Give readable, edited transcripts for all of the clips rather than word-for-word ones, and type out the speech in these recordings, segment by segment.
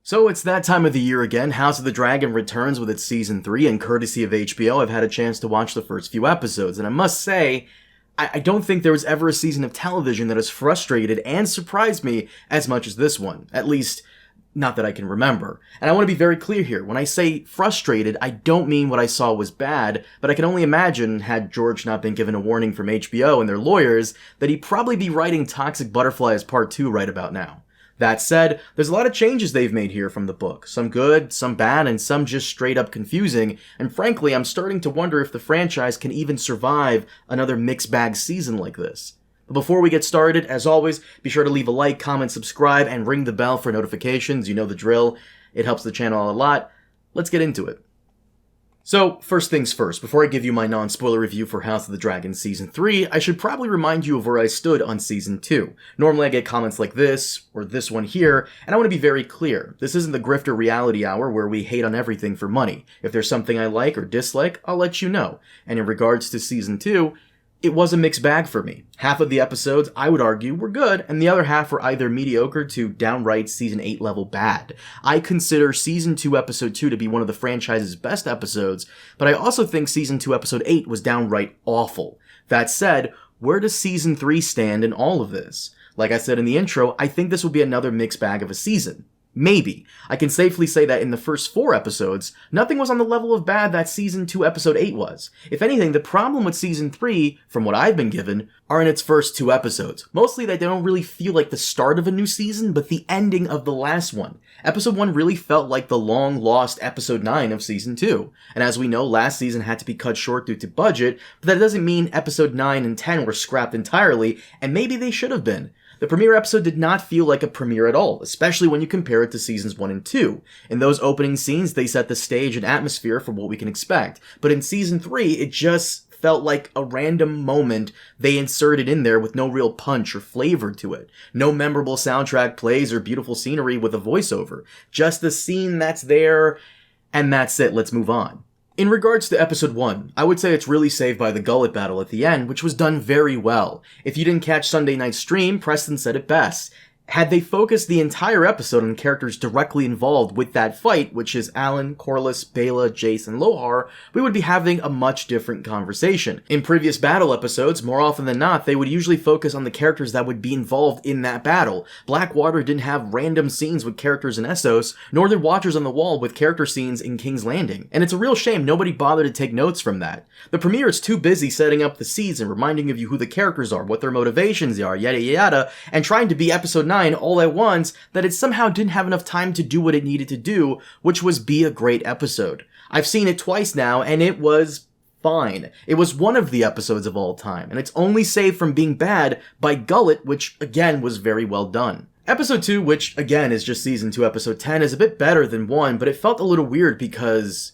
So it's that time of the year again. House of the Dragon returns with its season 3, and courtesy of HBO, I've had a chance to watch the first few episodes, and I must say, I don't think there was ever a season of television that has frustrated and surprised me as much as this one. At least, not that I can remember. And I want to be very clear here. When I say frustrated, I don't mean what I saw was bad, but I can only imagine, had George not been given a warning from HBO and their lawyers, that he'd probably be writing Toxic Butterflies Part 2 right about now. That said, there's a lot of changes they've made here from the book. Some good, some bad, and some just straight up confusing, and frankly, I'm starting to wonder if the franchise can even survive another mixed bag season like this. But before we get started, as always, be sure to leave a like, comment, subscribe, and ring the bell for notifications. You know the drill. It helps the channel a lot. Let's get into it. So, first things first, before I give you my non-spoiler review for House of the Dragon Season 3, I should probably remind you of where I stood on Season 2. Normally I get comments like this, or this one here, and I want to be very clear. This isn't the Grifter Reality Hour where we hate on everything for money. If there's something I like or dislike, I'll let you know. And in regards to Season 2, it was a mixed bag for me. Half of the episodes, I would argue, were good, and the other half were either mediocre to downright Season 8 level bad. I consider Season 2 Episode 2 to be one of the franchise's best episodes, but I also think Season 2 Episode 8 was downright awful. That said, where does Season 3 stand in all of this? Like I said in the intro, I think this will be another mixed bag of a season. Maybe. I can safely say that in the first 4 episodes, nothing was on the level of bad that Season 2 Episode 8 was. If anything, the problem with Season 3, from what I've been given, are in its first 2 episodes. Mostly that they don't really feel like the start of a new season, but the ending of the last one. Episode 1 really felt like the long-lost Episode 9 of Season 2. And as we know, last season had to be cut short due to budget, but that doesn't mean Episode 9 and 10 were scrapped entirely, and maybe they should have been. The premiere episode did not feel like a premiere at all, especially when you compare it to Seasons 1 and 2. In those opening scenes, they set the stage and atmosphere for what we can expect. But in Season 3, it just felt like a random moment they inserted in there with no real punch or flavor to it. No memorable soundtrack plays or beautiful scenery with a voiceover. Just the scene that's there, and that's it, let's move on. In regards to Episode 1, I would say it's really saved by the Gullet battle at the end, which was done very well. If you didn't catch Sunday night's stream, Preston said it best. Had they focused the entire episode on characters directly involved with that fight, which is Alan, Corlys, Baela, Jace, and Lohar, we would be having a much different conversation. In previous battle episodes, more often than not, they would usually focus on the characters that would be involved in that battle. Blackwater didn't have random scenes with characters in Essos, nor did Watchers on the Wall with character scenes in King's Landing. And it's a real shame nobody bothered to take notes from that. The premiere is too busy setting up the seeds and reminding of you who the characters are, what their motivations are, yada yada, and trying to be Episode 9 all at once, that it somehow didn't have enough time to do what it needed to do, which was be a great episode. I've seen it twice now, and it was fine. It was one of the episodes of all time, and it's only saved from being bad by Gullet, which again was very well done. Episode 2, which again is just Season 2 Episode 10, is a bit better than 1, but it felt a little weird because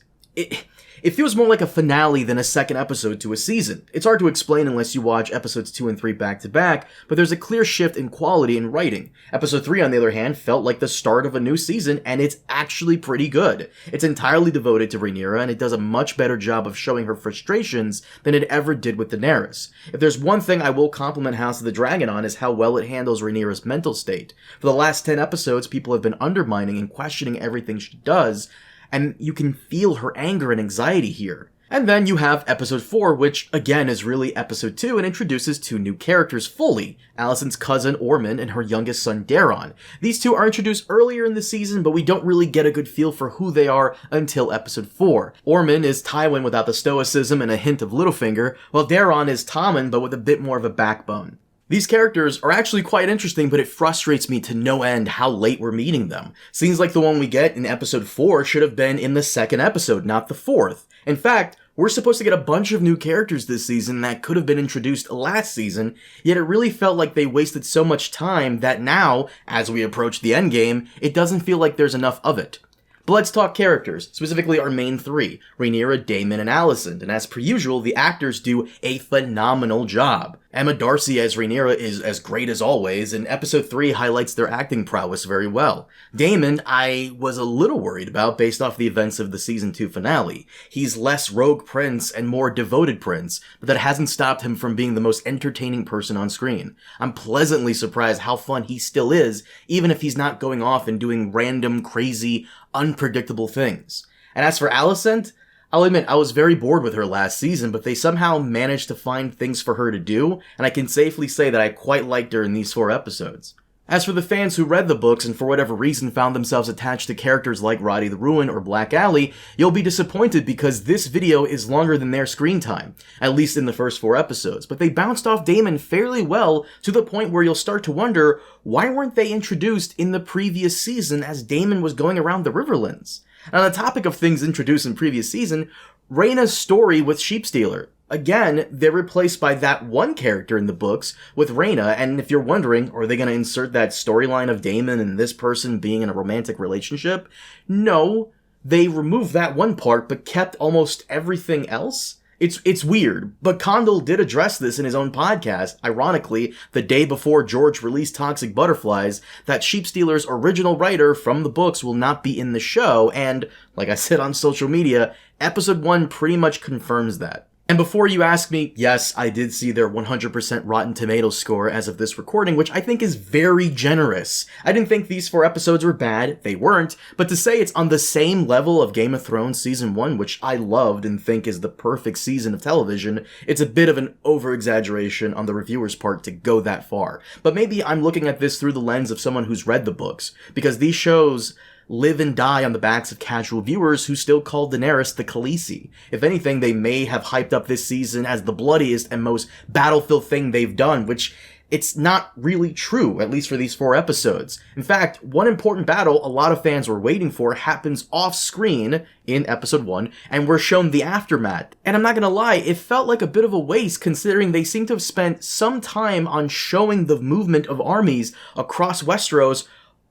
it feels more like a finale than a second episode to a season. It's hard to explain unless you watch episodes 2 and 3 back to back, but there's a clear shift in quality in writing. Episode 3, on the other hand, felt like the start of a new season, and it's actually pretty good. It's entirely devoted to Rhaenyra, and it does a much better job of showing her frustrations than it ever did with Daenerys. If there's one thing I will compliment House of the Dragon on is how well it handles Rhaenyra's mental state. For the last 10 episodes, people have been undermining and questioning everything she does, and you can feel her anger and anxiety here. And then you have Episode 4, which again is really Episode 2 and introduces 2 new characters fully, Alicent's cousin Ormond and her youngest son Daeron. These 2 are introduced earlier in the season, but we don't really get a good feel for who they are until Episode 4. Ormond is Tywin without the stoicism and a hint of Littlefinger, while Daeron is Tommen but with a bit more of a backbone. These characters are actually quite interesting, but it frustrates me to no end how late we're meeting them. Scenes like the one we get in Episode 4 should have been in the second episode, not the 4th. In fact, we're supposed to get a bunch of new characters this season that could have been introduced last season, yet it really felt like they wasted so much time that now, as we approach the endgame, it doesn't feel like there's enough of it. But let's talk characters, specifically our main 3, Rhaenyra, Daemon, and Alicent, and as per usual, the actors do a phenomenal job. Emma Darcy as Rhaenyra is as great as always, and episode 3 highlights their acting prowess very well. Daemon, I was a little worried about based off the events of the season 2 finale. He's less rogue prince and more devoted prince, but that hasn't stopped him from being the most entertaining person on screen. I'm pleasantly surprised how fun he still is, even if he's not going off and doing random, crazy, unpredictable things. And as for Alicent, I'll admit, I was very bored with her last season, but they somehow managed to find things for her to do, and I can safely say that I quite liked her in these 4 episodes. As for the fans who read the books and for whatever reason found themselves attached to characters like Roddy the Ruin or Black Aly, you'll be disappointed because this video is longer than their screen time, at least in the first 4 episodes, but they bounced off Daemon fairly well to the point where you'll start to wonder, why weren't they introduced in the previous season as Daemon was going around the Riverlands? And on the topic of things introduced in previous season, Rhaenyra's story with Sheepstealer. Again, they're replaced by that one character in the books with Rhaenyra, and if you're wondering, are they going to insert that storyline of Daemon and this person being in a romantic relationship? No, they removed that one part but kept almost everything else. It's weird, but Condell did address this in his own podcast, ironically, the day before George released Toxic Butterflies, that Sheepstealer's original writer from the books will not be in the show, and, like I said on social media, episode 1 pretty much confirms that. And before you ask me, yes, I did see their 100% Rotten Tomatoes score as of this recording, which I think is very generous. I didn't think these 4 episodes were bad, they weren't, but to say it's on the same level of Game of Thrones Season 1, which I loved and think is the perfect season of television, it's a bit of an over-exaggeration on the reviewer's part to go that far. But maybe I'm looking at this through the lens of someone who's read the books, because these shows live and die on the backs of casual viewers who still call Daenerys the Khaleesi. If anything, they may have hyped up this season as the bloodiest and most battle-filled thing they've done, which it's not really true, at least for these 4 episodes. In fact, one important battle a lot of fans were waiting for happens off-screen in episode 1, and we're shown the aftermath. And I'm not gonna lie, it felt like a bit of a waste considering they seem to have spent some time on showing the movement of armies across Westeros,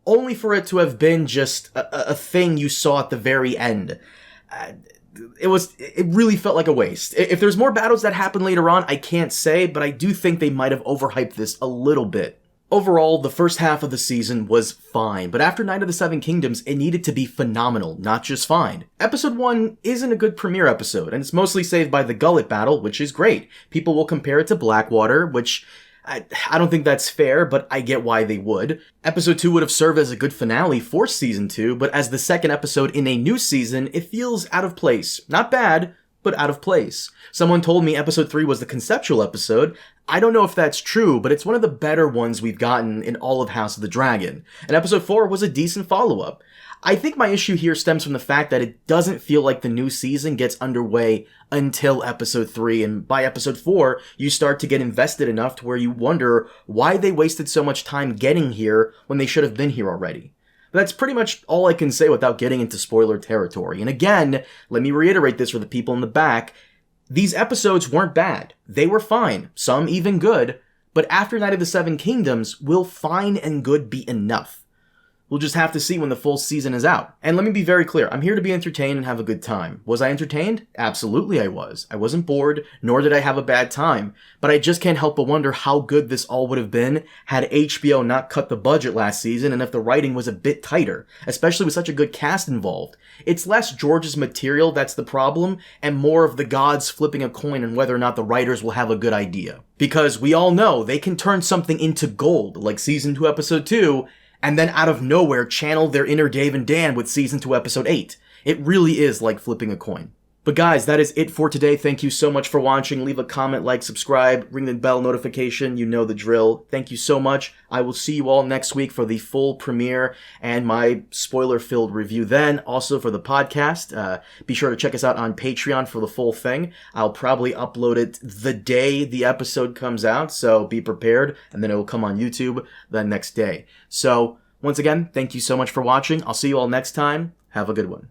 only for it to have been just a thing you saw at the very end. It really felt like a waste. If there's more battles that happen later on, I can't say, but I do think they might have overhyped this a little bit. Overall, the first half of the season was fine, but after Night of the Seven Kingdoms, it needed to be phenomenal, not just fine. Episode 1 isn't a good premiere episode, and it's mostly saved by the Gullet battle, which is great. People will compare it to Blackwater, which I don't think that's fair, but I get why they would. Episode 2 would have served as a good finale for Season 2, but as the second episode in a new season, it feels out of place. Not bad, but out of place. Someone told me Episode 3 was the conceptual episode. I don't know if that's true, but it's one of the better ones we've gotten in all of House of the Dragon. And Episode 4 was a decent follow-up. I think my issue here stems from the fact that it doesn't feel like the new season gets underway until Episode 3, and by Episode 4, you start to get invested enough to where you wonder why they wasted so much time getting here when they should have been here already. But that's pretty much all I can say without getting into spoiler territory. And again, let me reiterate this for the people in the back, these episodes weren't bad. They were fine, some even good, but after Night of the Seven Kingdoms, will fine and good be enough? We'll just have to see when the full season is out. And let me be very clear, I'm here to be entertained and have a good time. Was I entertained? Absolutely I was. I wasn't bored, nor did I have a bad time. But I just can't help but wonder how good this all would have been had HBO not cut the budget last season and if the writing was a bit tighter, especially with such a good cast involved. It's less George's material that's the problem, and more of the gods flipping a coin on whether or not the writers will have a good idea. Because we all know they can turn something into gold, like Season 2, Episode 2, and then out of nowhere channel their inner Dave and Dan with Season 2, Episode 8. It really is like flipping a coin. But guys, that is it for today. Thank you so much for watching. Leave a comment, like, subscribe, ring the bell notification. You know the drill. Thank you so much. I will see you all next week for the full premiere and my spoiler-filled review then. Also for the podcast, be sure to check us out on Patreon for the full thing. I'll probably upload it the day the episode comes out, so be prepared, and then it will come on YouTube the next day. So, once again, thank you so much for watching. I'll see you all next time. Have a good one.